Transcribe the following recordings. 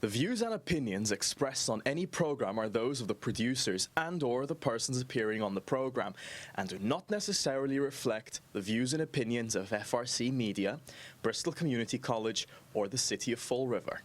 The views and opinions expressed on any program are those of the producers and/or the persons appearing on the program and do not necessarily reflect the views and opinions of FRC Media, Bristol Community College, or the City of Fall River.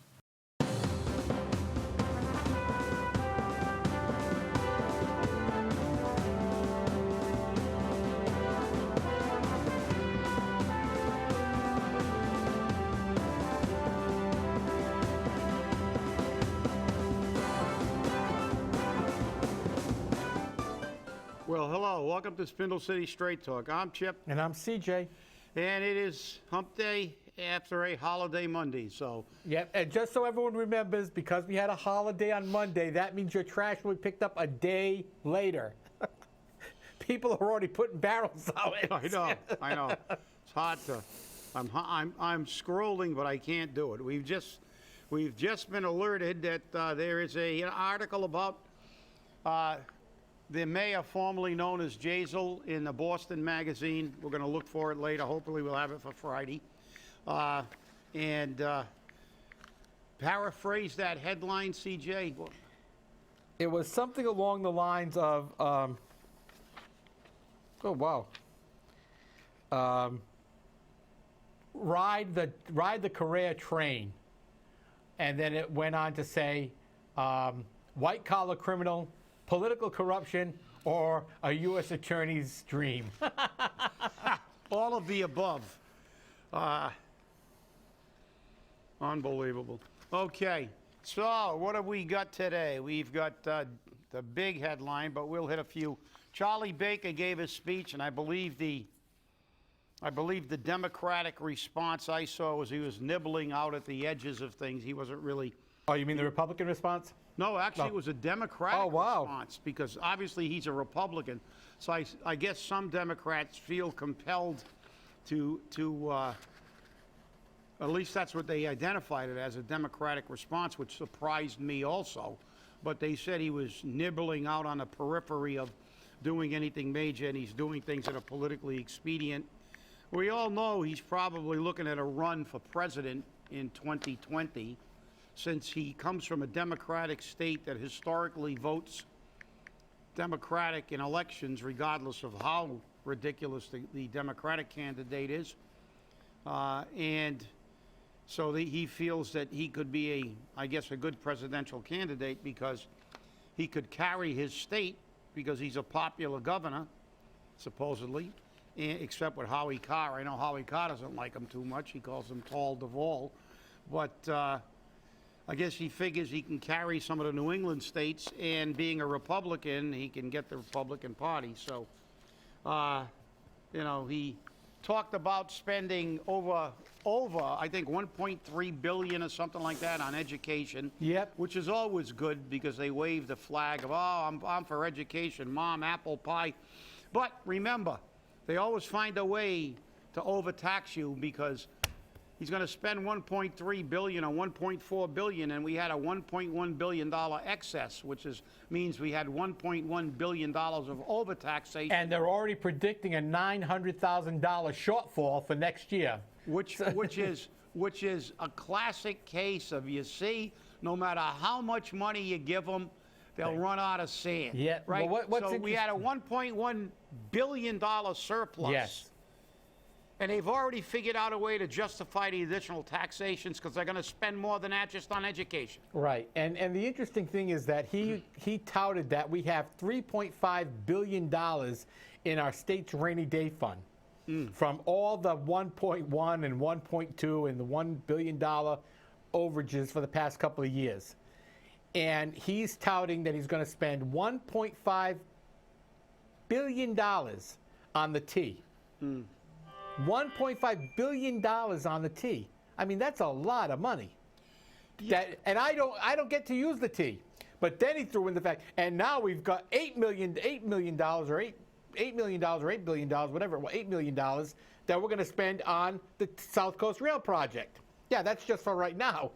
Well, hello. Welcome to Spindle City Straight Talk. I'm Chip. And I'm CJ. And it is hump day after a holiday Monday, so. Yep, and just so everyone remembers, because we had a holiday on Monday, that means your trash will be picked up a day later. People are already putting barrels out. I know. It's hard to, I'm scrolling, but I can't do it. We've just been alerted that there is an article about the mayor formerly known as Jasiel in the Boston magazine. We're going to look for it later. Hopefully we'll have it for Friday. Paraphrase that headline, CJ. It was something along the lines of, ride the Correia train. And then it went on to say, white collar criminal, political corruption, or a U.S. attorney's dream. All of the above. Unbelievable. Okay, so what have we got today? We've got the big headline, but we'll hit a few. Charlie Baker gave his speech, and I believe the Democratic response I saw was he was nibbling out at the edges of things. He wasn't really. Oh, you mean the Republican response? No, actually, It was a Democratic response because obviously he's a Republican. So I guess some Democrats feel compelled to at least that's what they identified it as, a Democratic response, which surprised me also. But they said he was nibbling out on the periphery of doing anything major, and he's doing things that are politically expedient. We all know he's probably looking at a run for president in 2020. Since he comes from a Democratic state that historically votes Democratic in elections, regardless of how ridiculous the Democratic candidate is. And so he feels that he could be a good presidential candidate because he could carry his state because he's a popular governor, supposedly, except with Howie Carr. I know Howie Carr doesn't like him too much. He calls him Tall Duvall. But I guess he figures he can carry some of the New England states, and being a Republican, he can get the Republican Party. So, he talked about spending over I think $1.3 billion or something like that on education. Yep. Which is always good because they wave the flag of, I'm for education, Mom, apple pie. But remember, they always find a way to overtax you because he's going to spend $1.3 billion or $1.4 billion, and we had a $1.1 billion excess, which means we had $1.1 billion of overtaxation. And they're already predicting a $900,000 shortfall for next year. Which is a classic case of, you see, no matter how much money you give them, they'll run out of sand. Yeah. Right. Well, so we had a $1.1 billion surplus. Yes. And they've already figured out a way to justify the additional taxations because they're going to spend more than that just on education. Right. And the interesting thing is that he touted that we have $3.5 billion in our state's rainy day fund from all the 1.1 and 1.2 and the $1 billion overages for the past couple of years. And he's touting that he's going to spend $1.5 billion on the T. $1.5 billion on the T. I mean, that's a lot of money. Yeah. And I don't get to use the T. But then he threw in the fact, and now we've got $8 million or $8 billion, whatever, $8 million that we're going to spend on the South Coast Rail project. Yeah, that's just for right now.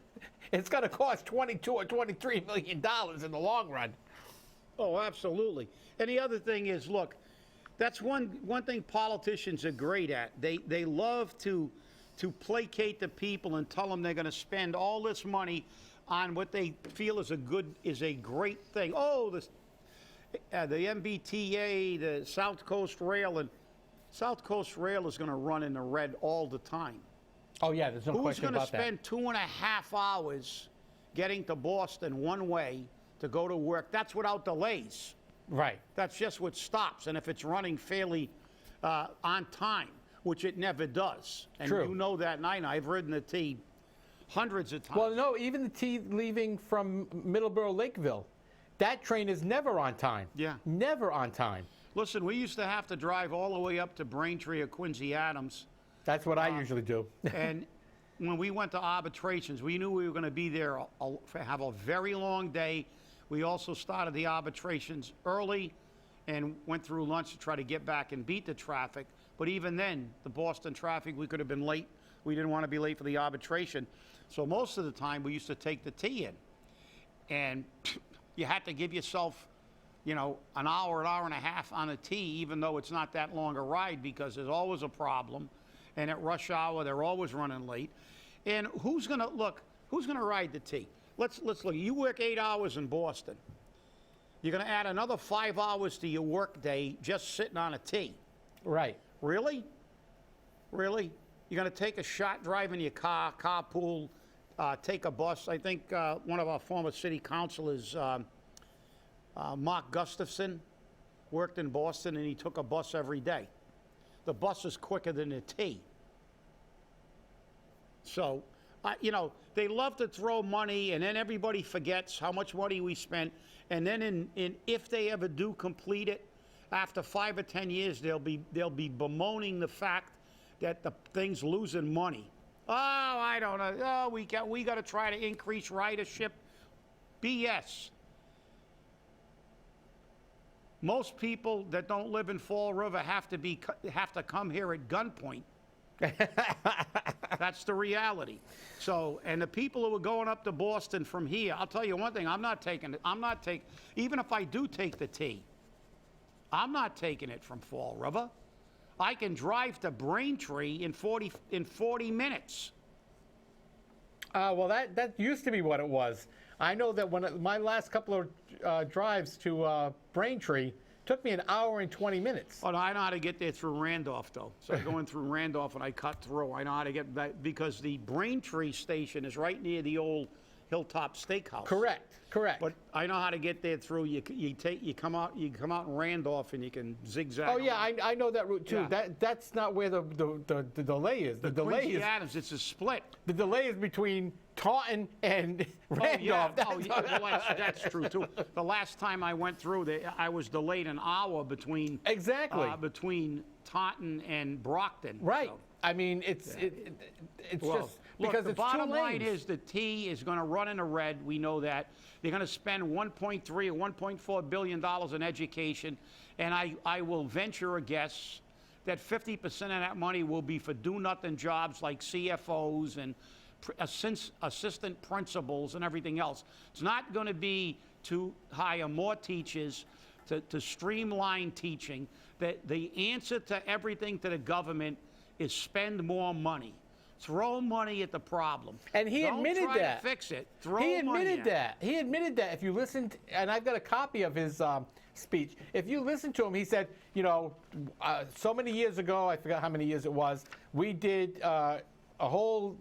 It's going to cost $22 or $23 million in the long run. Oh, absolutely. And the other thing is, look, that's one thing politicians are great at. They love to placate the people and tell them they're going to spend all this money on what they feel is a great thing. Oh, the MBTA, the South Coast Rail, and South Coast Rail is going to run in the red all the time. Oh, yeah, there's no Who's question going to about that. spend 2.5 hours getting to Boston one way to go to work? That's without delays. Right. That's just what stops. And if it's running fairly on time, which it never does. And True. you know that, and I've ridden the T hundreds of times. Well, no, even the T leaving from Middleborough Lakeville, that train is never on time. Yeah. Never on time. Listen, we used to have to drive all the way up to Braintree or Quincy Adams. That's what I usually do. And when we went to arbitrations, we knew we were going to be there, have a very long day. We also started the arbitrations early and went through lunch to try to get back and beat the traffic. But even then, the Boston traffic, we could have been late. We didn't want to be late for the arbitration. So most of the time, we used to take the T in. And you had to give yourself, you know, an hour and a half on a T, even though it's not that long a ride, because there's always a problem. And at rush hour, they're always running late. And who's going to ride the T? Let's look. You work 8 hours in Boston. You're going to add another 5 hours to your work day just sitting on a T. Right. Really? Really? You're going to take a shot driving your car, carpool, take a bus. I think one of our former city councilors, Mark Gustafson, worked in Boston, and he took a bus every day. The bus is quicker than the T. So, you know, they love to throw money, and then everybody forgets how much money we spent. And then if they ever do complete it, after 5 or 10 years, they'll be bemoaning the fact that the thing's losing money. Oh, I don't know. Oh, we got to try to increase ridership. BS. Most people that don't live in Fall River have to come here at gunpoint. That's the reality. So, and the people who are going up to Boston from here, I'll tell you one thing, even if I do take the T, I'm not taking it from Fall River. I can drive to Braintree in 40 minutes. Well, that used to be what it was. I know that when my last couple of drives to Braintree took me an hour and 20 minutes. But I know how to get there through Randolph, though. So I go in through Randolph and I cut through. I know how to get back because the Braintree station is right near the old Hilltop Steakhouse. Correct. But I know how to get there through. You come out in Randolph and you can zigzag. Oh yeah, I know that route too. Yeah. That's not where the delay is. The delay Quincy is Adams. It's a split. the delay is between Taunton and Randolph. Well, that's true too. The last time I went through, I was delayed an hour between between Taunton and Brockton. Right. So. I mean, it's Well, just because the it's bottom two line lanes. is the T is going to run in the red. We know that. They're going to spend $1.3 or $1.4 billion in education, and I will venture a guess that 50% of that money will be for do-nothing jobs like CFOs and assistant principals and everything else. It's not going to be to hire more teachers, to streamline teaching. The answer to everything to the government is spend more money. Throw money at the problem. And he admitted Don't try that. to fix it. Throw He money admitted at that. He admitted that. If you listened, and I've got a copy of his speech. If you listen to him, he said, you know, so many years ago, I forgot how many years it was, we did a whole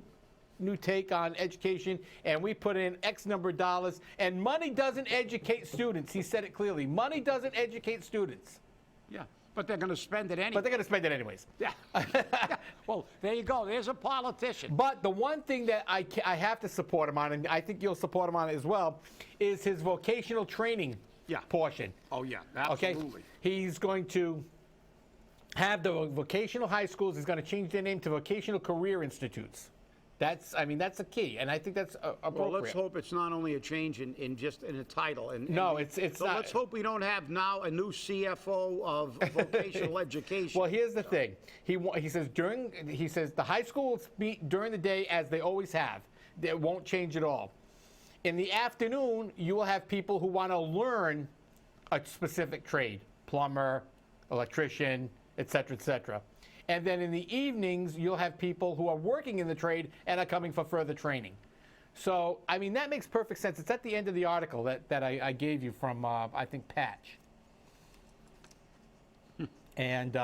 new take on education, and we put in X number of dollars, and money doesn't educate students. He said it clearly. Money doesn't educate students. Yeah, but they're going to spend it anyway. But they're going to spend it anyways. Yeah. Yeah. Well, there you go. There's a politician. But the one thing that I have to support him on, and I think you'll support him on it as well, is his vocational training portion. Oh, yeah, Okay? absolutely. He's going to have the vocational high schools. He's going to change their name to vocational career institutes. That's a key, and I think that's appropriate. Well, let's hope it's not only a change in just in a title. No, it's so not. let's hope we don't have now a new CFO of vocational education. Well, here's the thing. He says the high schools meet during the day as they always have. It won't change at all. In the afternoon, you will have people who want to learn a specific trade: plumber, electrician, et cetera, et cetera. And then in the evenings, you'll have people who are working in the trade and are coming for further training. So, I mean, that makes perfect sense. It's at the end of the article that I gave you from, I think, Patch. And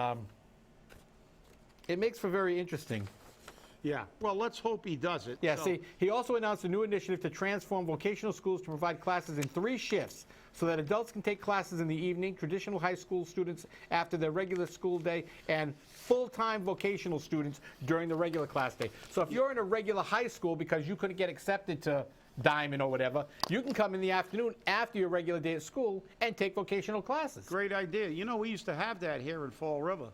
it makes for very interesting. Yeah, well, let's hope he does it. Yeah, So- see, he also announced a new initiative to transform vocational schools to provide classes in 3 shifts so that adults can take classes in the evening, traditional high school students after their regular school day, and full-time vocational students during the regular class day. So if you're in a regular high school because you couldn't get accepted to Diamond or whatever, you can come in the afternoon after your regular day at school and take vocational classes. Great idea. You know, we used to have that here in Fall River.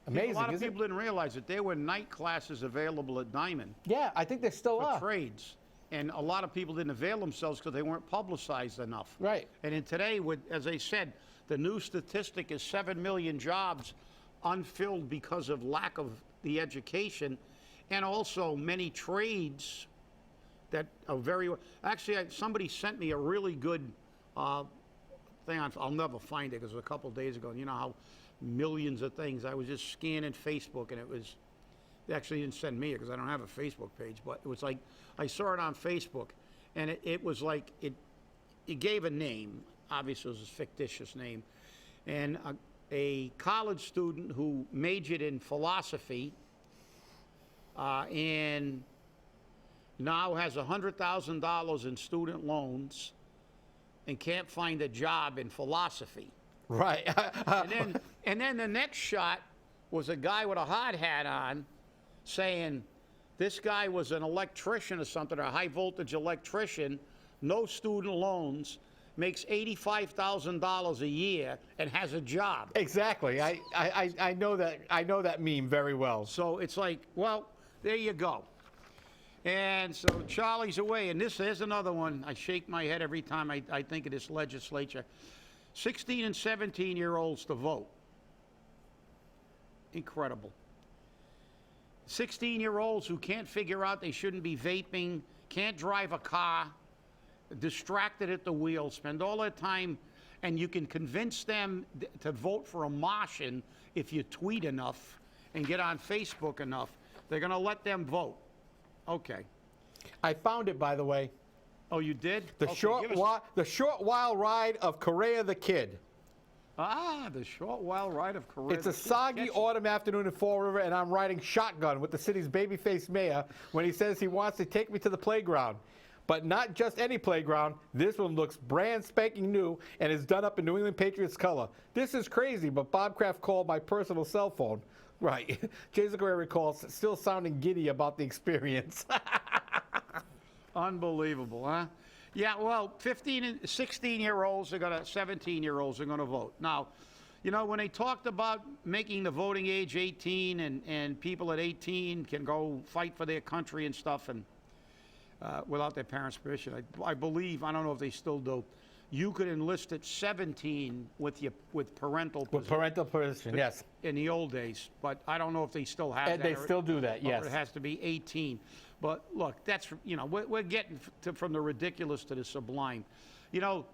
Amazing, A lot of isn't people didn't realize that there were night classes available at Diamond it? Yeah, I think there still for are. trades. And a lot of people didn't avail themselves because they weren't publicized enough. Right. And in today, as I said, the new statistic is 7 million jobs unfilled because of lack of the education, and also many trades that are very... Actually, somebody sent me a really good thing on... I'll never find it because it was a couple of days ago. And you know how millions of things... I was just scanning Facebook, and it was... They actually didn't send me it because I don't have a Facebook page, but it was like... I saw it on Facebook, and it was like... It gave a name. Obviously, it was a fictitious name. And a college student who majored in philosophy and now has $100,000 in student loans and can't find a job in philosophy. Right. And then the next shot was a guy with a hard hat on saying this guy was an electrician or something, or a high voltage electrician, no student loans, makes $85,000 a year and has a job. Exactly. I know that. I know that meme very well. So it's like, well, there you go. And so Charlie's away, and there's another one. I shake my head every time I think of this legislature. 16 and 17-year-olds to vote. Incredible. 16-year-olds who can't figure out they shouldn't be vaping, can't drive a car, distracted at the wheel, spend all their time, and you can convince them to vote for a Martian if you tweet enough and get on Facebook enough. They're going to let them vote. Okay. I found it, by the way. Oh, you did? The Okay, the short while ride of Correia the Kid. the short while ride of Correia. It's a soggy autumn afternoon in Fall River, and I'm riding shotgun with the city's babyface mayor when he says he wants to take me to the playground. But not just any playground. This one looks brand spanking new and is done up in New England Patriots color. This is crazy, but Bob Kraft called my personal cell phone. Right. Jasiel Correia recalls still sounding giddy about the experience. Unbelievable, huh? Yeah, well, 15 and 16-year-olds are going to, 17-year-olds are going to vote. Now, you know, when they talked about making the voting age 18 and people at 18 can go fight for their country and stuff and without their parents' permission, I believe, I don't know if they still do, you could enlist at 17 with parental permission. With parental permission, yes. In the old days, but I don't know if they still have And that. they still do that, or yes. it has to be 18. But look, that's, you know, we're getting from the ridiculous to the sublime. You know,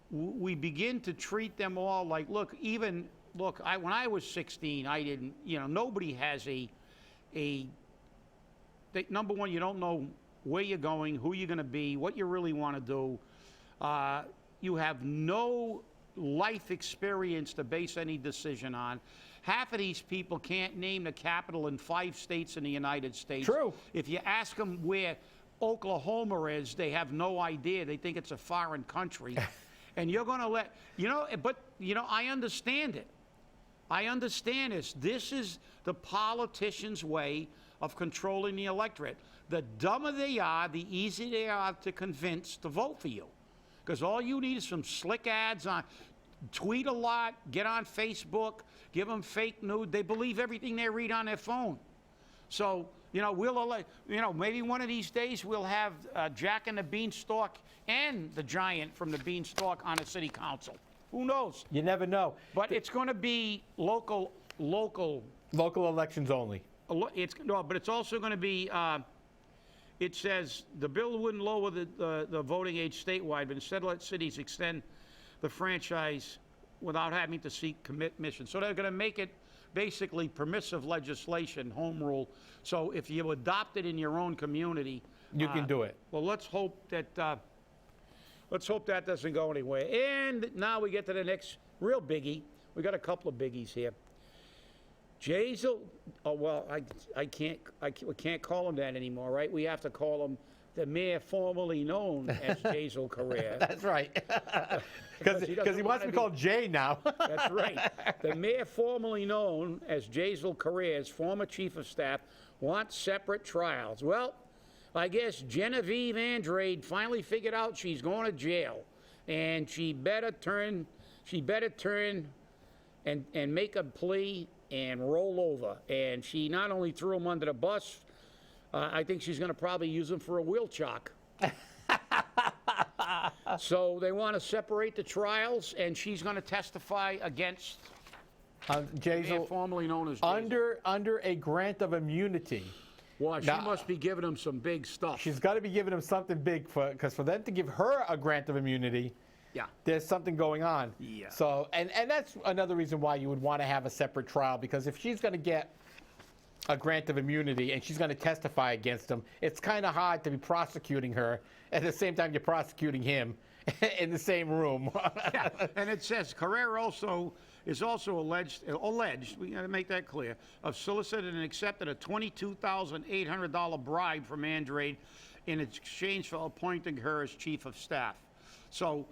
we begin to treat them all like, look, when I was 16, I didn't, you know, nobody has number one, you don't know where you're going, who you're going to be, what you really want to do. You have no life experience to base any decision on. Half of these people can't name the capital in 5 states in the United States. True. If you ask them where Oklahoma is, they have no idea. They think it's a foreign country. And you're going to let, you know, but, you know, I understand it. I understand this. This is the politicians' way of controlling the electorate. The dumber they are, the easier they are to convince to vote for you. Because all you need is some slick ads on, tweet a lot, get on Facebook, give them fake news. They believe everything they read on their phone. So, you know, maybe one of these days we'll have Jack and the Beanstalk and the Giant from the Beanstalk on the city council. Who knows? You never know. But it's going to be local. Local elections only. But it's also going to be. It says the bill wouldn't lower the voting age statewide, but instead let cities extend the franchise without having to seek commission. So they're going to make it basically permissive legislation, home rule. So if you adopt it in your own community, You can do it. well, let's hope that doesn't go anywhere. And now we get to the next real biggie. We got a couple of biggies here. Jasiel, oh well, we can't call him that anymore, right? We have to call him the mayor formerly known as Jasiel Correia. That's right. Because he wants to be called Jay now. That's right. The mayor formerly known as Jasiel Correia's former chief of staff wants separate trials. Well, I guess Gen Andrade finally figured out she's going to jail, and she better turn and make a plea and roll over. And she not only threw him under the bus, I think she's going to probably use him for a wheel chock. So they want to separate the trials, and she's going to testify against Jasiel, formerly known as Jasiel. under a grant of immunity. Well, she must be giving him some big stuff. She's got to be giving him something big, because for them to give her a grant of immunity, yeah, there's something going on. Yeah. So, and that's another reason why you would want to have a separate trial, because if she's going to get a grant of immunity and she's going to testify against him, it's kind of hard to be prosecuting her at the same time you're prosecuting him in the same room. Yeah. And it says Correia is also alleged, we got to make that clear, of solicited and accepted a $22,800 bribe from Andrade in exchange for appointing her as chief of staff. So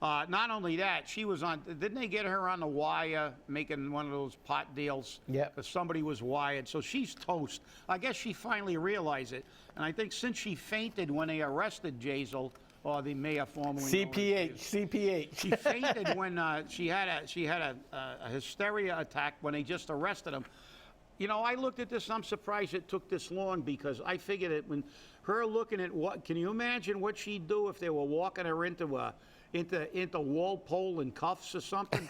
not only that, she was on, didn't they get her on the wire making one of those pot deals? Yeah. Because somebody was wired. So she's toast. I guess she finally realized it. And I think since she fainted when they arrested Jasiel, or the mayor formerly CPH. She fainted when she had a hysteria attack when they just arrested him. You know, I looked at this. I'm surprised it took this long, because I figured it when her looking at what. Can you imagine what she'd do if they were walking her into Walpole in cuffs or something?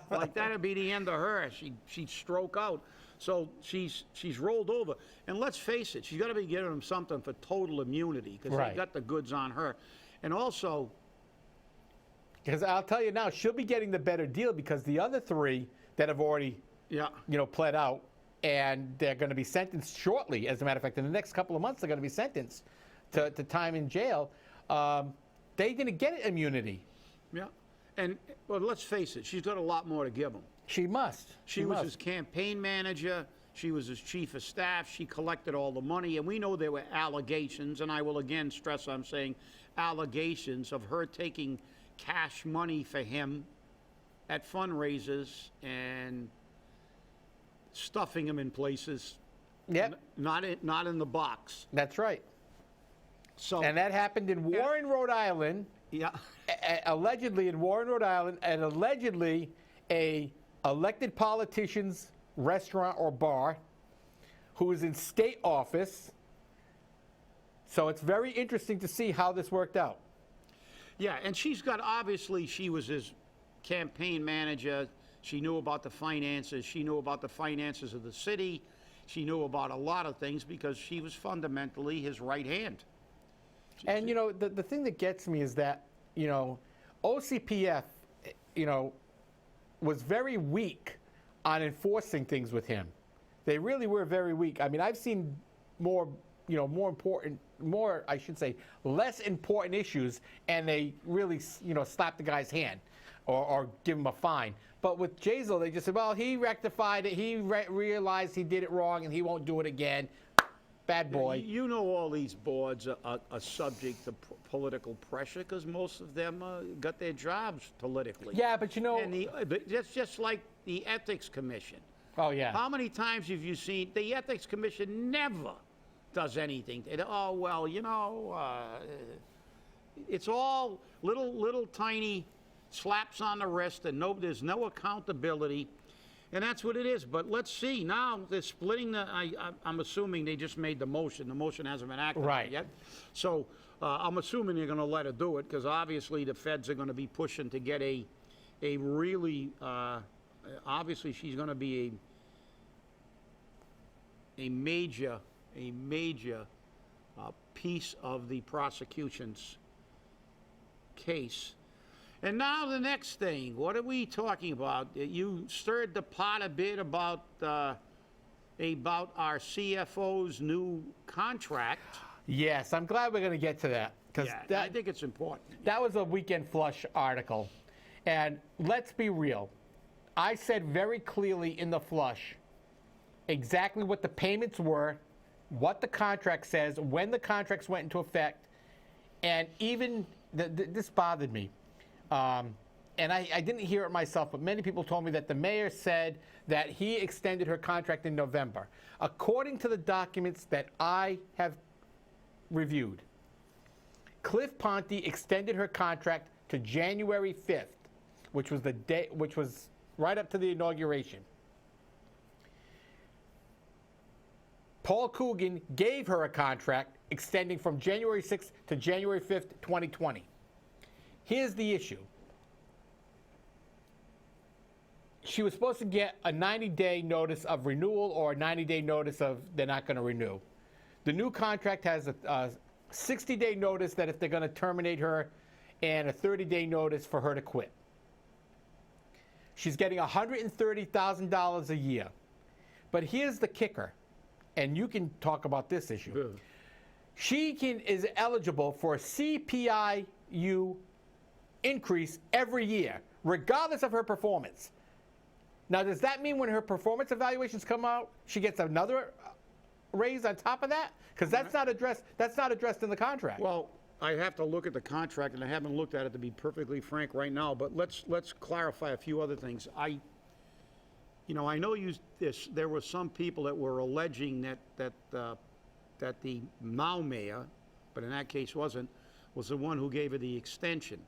Like that'd be the end of her. She'd stroke out. So she's rolled over. And let's face it, she's got to be giving them something for total immunity, because Right. they got the goods on her. And also, Because I'll tell you now, she'll be getting the better deal, because the other three that have already, yeah, pled out, and they're going to be sentenced shortly. As a matter of fact, in the next couple of months, they're going to be sentenced to time in jail. They're going to get immunity. yeah. And well, let's face it, she's got a lot more to give him. She must. She was his campaign manager. She was his chief of staff. She collected all the money. And we know there were allegations, and I will again stress I'm saying allegations of her taking cash money for him at fundraisers and stuffing him in places. Yep. Not in the box. That's right. So, And that happened in Warren, Rhode Island. yeah. Allegedly in Warren, Rhode Island, and allegedly a elected politician's restaurant or bar who is in state office. So it's very interesting to see how this worked out. Yeah, and obviously she was his campaign manager. She knew about the finances. She knew about the finances of the city. She knew about a lot of things because she was fundamentally his right hand. And, the thing that gets me is that, OCPF, was very weak on enforcing things with him. They really were very weak. I mean, I've seen less important issues, and they really, slap the guy's hand or give him a fine. But with Jasiel, they just said, well, he rectified it. He realized he did it wrong, and he won't do it again. Bad boy. You know all these boards are subject to political pressure because most of them got their jobs politically. Yeah, but but that's just like the Ethics Commission. Oh, yeah. How many times have you seen the Ethics Commission never does anything? It's all little tiny slaps on the wrist, and there's no accountability. And that's what it is. But let's see. Now they're splitting I'm assuming they just made the motion. The motion hasn't been activated yet. So I'm assuming they're going to let her do it because obviously the feds are going to be pushing to get a really, obviously she's going to be a major piece of the prosecution's case. And now the next thing, what are we talking about? You stirred the pot a bit about our CFO's new contract. Yes, I'm glad we're going to get to that. Yeah, I think it's important. That was a Weekend Flush article. And let's be real. I said very clearly in the Flush exactly what the payments were, what the contract says, when the contracts went into effect, and even, this bothered me. And I didn't hear it myself, but many people told me that the mayor said that he extended her contract in November. According to the documents that I have reviewed, Cliff Ponte extended her contract to January 5th, which was right up to the inauguration. Paul Coogan gave her a contract extending from January 6th to January 5th, 2020. Here's the issue. She was supposed to get a 90-day notice of renewal or a 90-day notice of they're not going to renew. The new contract has a 60-day notice that if they're going to terminate her and a 30-day notice for her to quit. She's getting $130,000 a year. But here's the kicker, and you can talk about this issue. Good. She is eligible for a CPI-U increase every year, regardless of her performance. Now, does that mean when her performance evaluations come out, she gets another raise on top of that? Because that's not addressed. That's not addressed in the contract. Well, I have to look at the contract, and I haven't looked at it, to be perfectly frank, right now. But let's clarify a few other things. I know there were some people that were alleging that the now mayor, but in that case was the one who gave her the extension.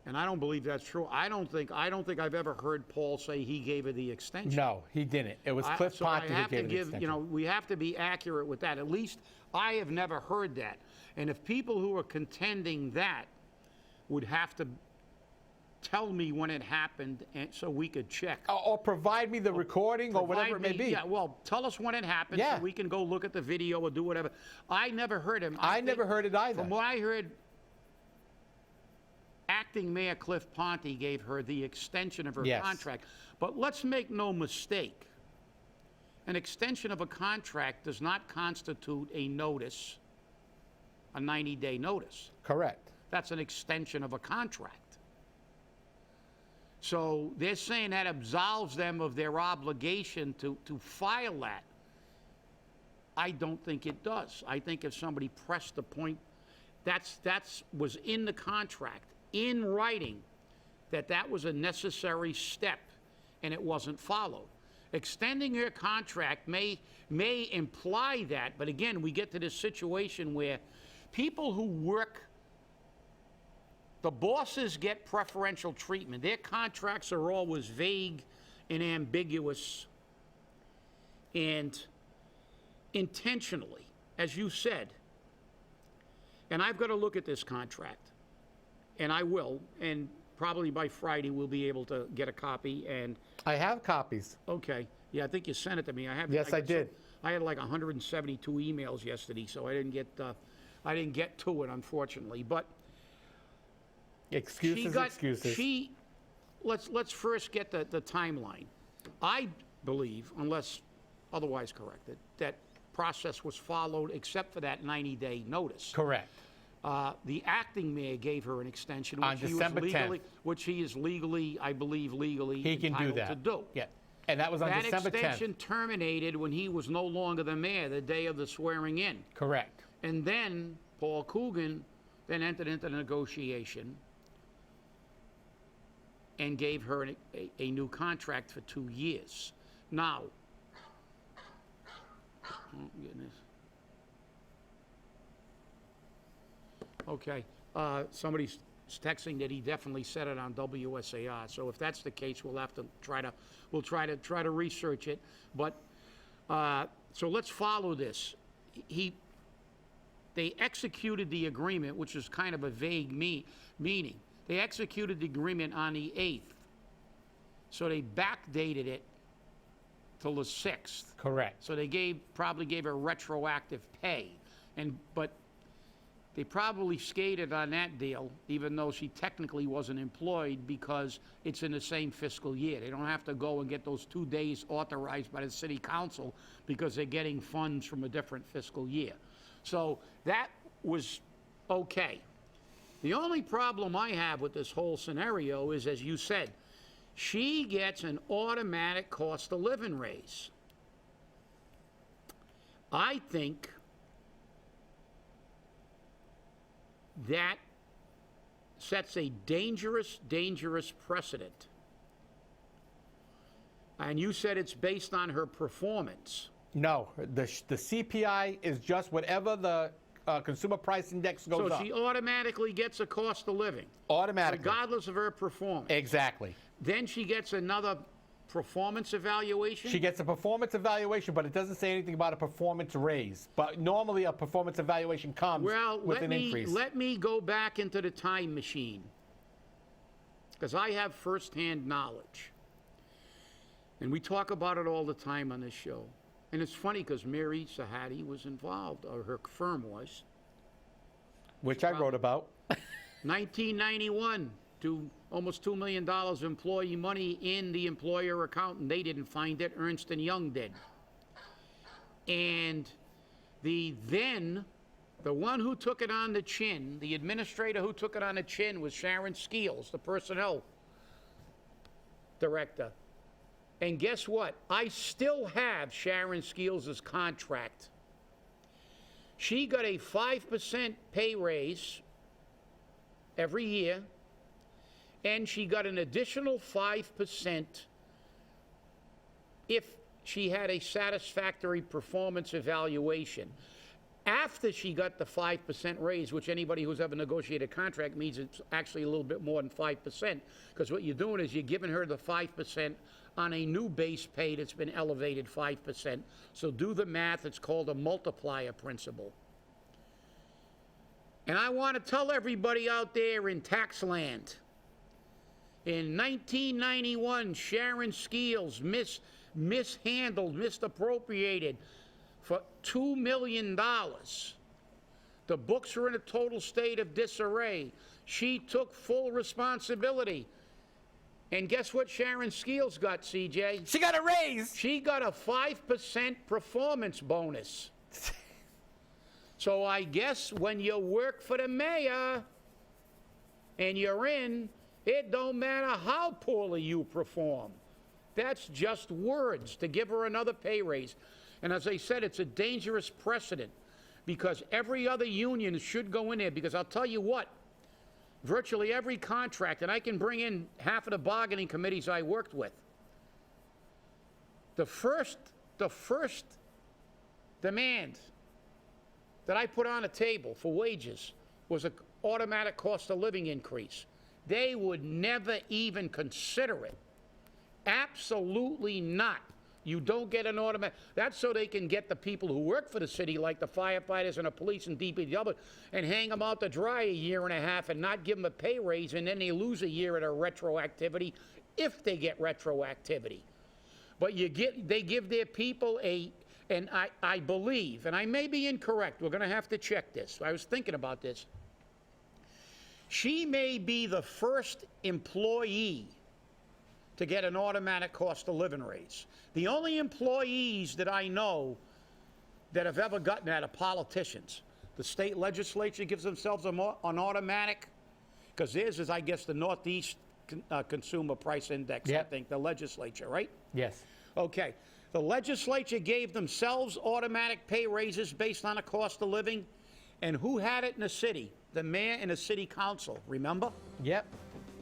And I don't believe that's true. I don't think I've ever heard Paul say he gave her the extension. No, he didn't. It was Cliff Ponte who gave her the extension. We have to be accurate with that. At least I have never heard that. And if people who are contending that would have to tell me when it happened, and so we could check. Or provide me the recording or whatever it may be. Yeah, well, tell us when it happened so we can go look at the video or do whatever. I never heard him. I never heard it either. From what I heard, Acting Mayor Cliff Ponte gave her the extension of her contract. But let's make no mistake. An extension of a contract does not constitute a notice, a 90-day notice. Correct. That's an extension of a contract. So they're saying that absolves them of their obligation to file that. I don't think it does. I think if somebody pressed the point, that's was in the contract, in writing, that was a necessary step, and it wasn't followed. Extending your contract may imply that, but again, we get to this situation where people who work, the bosses get preferential treatment. Their contracts are always vague and ambiguous and intentionally, as you said. And I've got to look at this contract. And I will, and probably by Friday we'll be able to get a copy. And I have copies. Okay, yeah, I think you sent it to me. I have. Yes, I did. I had like 172 emails yesterday, so I didn't get to it, unfortunately. But excuses. Let's first get the timeline. I believe, unless otherwise corrected, that process was followed except for that 90-day notice. Correct. The acting mayor gave her an extension, on December 10th, which he is legally, I believe, he can do that. to do. Yeah, and that was on December 10th. That extension terminated when he was no longer the mayor, the day of the swearing in. Correct. And then Paul Coogan then entered into the negotiation and gave her a new contract for 2 years. Now, oh goodness. Okay, somebody's texting that he definitely said it on WSAR. So if that's the case, we'll have to try to research it. But so let's follow this. They executed the agreement, which is kind of a vague meaning. They executed the agreement on the 8th, so they backdated it till the 6th. Correct. So they probably gave her retroactive pay, but They probably skated on that deal, even though she technically wasn't employed, because it's in the same fiscal year. They don't have to go and get those 2 days authorized by the city council because they're getting funds from a different fiscal year. So that was okay. The only problem I have with this whole scenario is, as you said, she gets an automatic cost of living raise. I think that sets a dangerous, dangerous precedent. And you said it's based on her performance. No, the CPI is just whatever the consumer price index goes up. So she automatically gets a cost of living. Automatically. Regardless of her performance. Exactly. Then she gets another performance evaluation? She gets a performance evaluation, but it doesn't say anything about a performance raise. But normally a performance evaluation comes with an increase. Let me go back into the time machine, because I have firsthand knowledge. And we talk about it all the time on this show. And it's funny because Mary Sahadi was involved, or her firm was. Which I wrote about. 1991, almost $2 million employee money in the employer account, and they didn't find it. Ernst & Young did. And the one who took it on the chin, the administrator who took it on the chin, was Sharon Skeels, the personnel director. And guess what? I still have Sharon Skeels' contract. She got a 5% pay raise every year, and she got an additional 5% if she had a satisfactory performance evaluation. After she got the 5% raise, which anybody who's ever negotiated a contract means it's actually a little bit more than 5%, because what you're doing is you're giving her the 5% on a new base pay that's been elevated 5%. So do the math, it's called a multiplier principle. And I want to tell everybody out there in tax land, in 1991, Sharon Skeels misappropriated for $2 million. The books were in a total state of disarray. She took full responsibility. And guess what Sharon Skeels got, CJ? She got a raise. She got a 5% performance bonus. So I guess when you work for the mayor and you're in, it don't matter how poorly you perform. That's just words to give her another pay raise. And as I said, it's a dangerous precedent, because every other union should go in there, because I'll tell you what, virtually every contract, and I can bring in half of the bargaining committees I worked with, the first demand that I put on the table for wages was an automatic cost of living increase. They would never even consider it. Absolutely not. You don't get an automatic. That's so they can get the people who work for the city, like the firefighters and the police and DPW, and hang them out to dry a year and a half and not give them a pay raise, and then they lose a year at a retroactivity, if they get retroactivity. But they give their people and I believe, and I may be incorrect, we're going to have to check this. I was thinking about this. She may be the first employee to get an automatic cost of living raise. The only employees that I know that have ever gotten that are politicians. The state legislature gives themselves an automatic, because theirs is, I guess, the Northeast Consumer Price Index, Yep. I think, the legislature, right? Yes. Okay. The legislature gave themselves automatic pay raises based on a cost of living. And who had it in the city? The mayor and the city council, remember? Yep.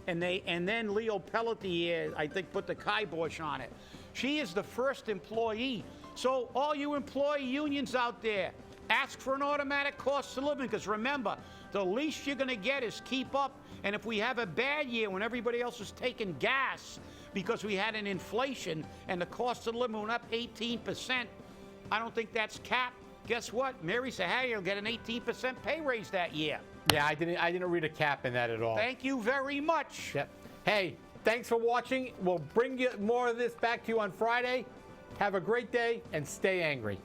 And then Leo Pelletier, I think, put the kibosh on it. She is the first employee. So all you employee unions out there, ask for an automatic cost of living, because remember, the least you're going to get is keep up. And if we have a bad year when everybody else is taking gas because we had an inflation and the cost of living went up 18%, I don't think that's capped. Guess what? Mary Sahadi will get an 18% pay raise that year. Yeah, I didn't read a cap in that at all. Thank you very much. Yep. Hey, thanks for watching. We'll bring you more of this back to you on Friday. Have a great day and stay angry.